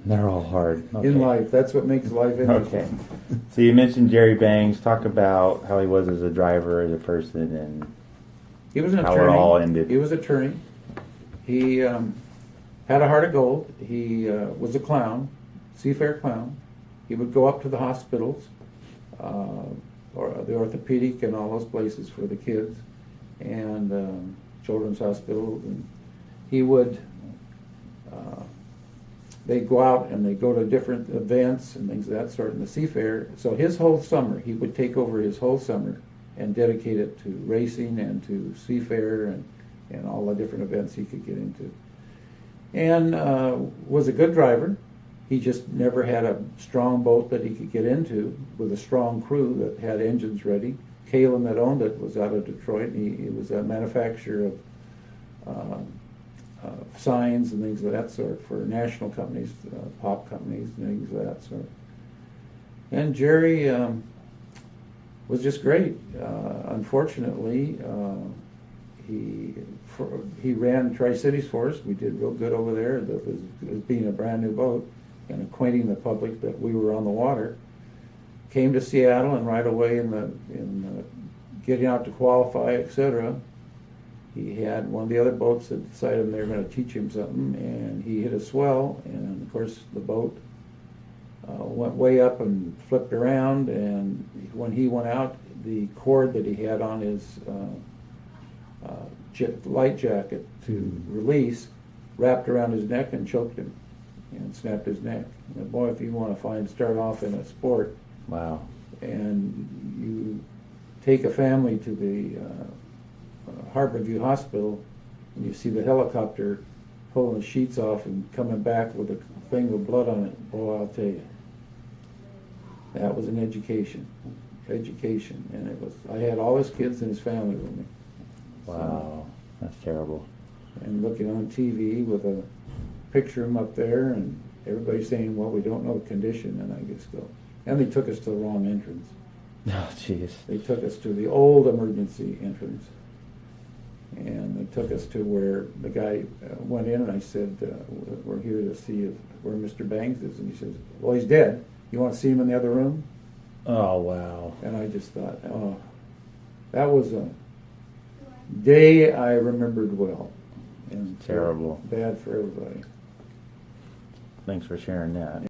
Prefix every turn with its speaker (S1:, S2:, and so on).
S1: They're all hard. Okay.
S2: In life. That's what makes life interesting.
S1: Okay. So you mentioned Jerry Bangs. Talk about how he was as a driver, as a person, and
S2: He was an
S1: how
S2: attorney.
S1: it all ended.
S2: He was an attorney. He had a heart of gold. He was a clown, seafair clown. He would go up to the hospitals, or the orthopedic and all those places for the kids, and children's hospitals. And he would, they'd go out and they'd go to different events and things of that sort in the seafair. So his whole summer, he would take over his whole summer and dedicate it to racing and to seafair and all the different events he could get into. And was a good driver. He just never had a strong boat that he could get into with a strong crew that had engines ready. Kalen that owned it was out of Detroit. He was a manufacturer of signs and things of that sort for national companies, pop companies and things of that sort. And Jerry was just great. Unfortunately, he ran Tri-Cities for us. We did real good over there. As being a brand new boat and acquainting the public that we were on the water. Came to Seattle, and right away in getting out to qualify, etc., he had one of the other boats that decided they were going to teach him something, and he hit a swell, and of course the boat went way up and flipped around, and when he went out, the cord that he had on his light jacket to release wrapped around his neck and choked him and snapped his neck. And boy, if you want to start off in a sport,
S1: Wow.
S2: and you take a family to the Harbor View Hospital, and you see the helicopter pulling the sheets off and coming back with a thing with blood on it, boy, I'll tell you, that was an education, and it was. I had all his kids and his family with me.
S1: Wow. That's terrible.
S2: And looking on TV with a picture of him up there, and everybody saying, well, we don't know the condition, and I just go. And they took us to the wrong entrance.
S1: Oh, jeez.
S2: They took us to the old emergency entrance. And they took us to where the guy went in, and I said, we're here to see where Mr. Bangs is. And he says, well, he's dead. You want to see him in the other room?
S1: Oh, wow.
S2: And I just thought, oh, that was a day I remembered well. And
S1: Terrible.
S2: Bad for everybody.
S1: Thanks for sharing that.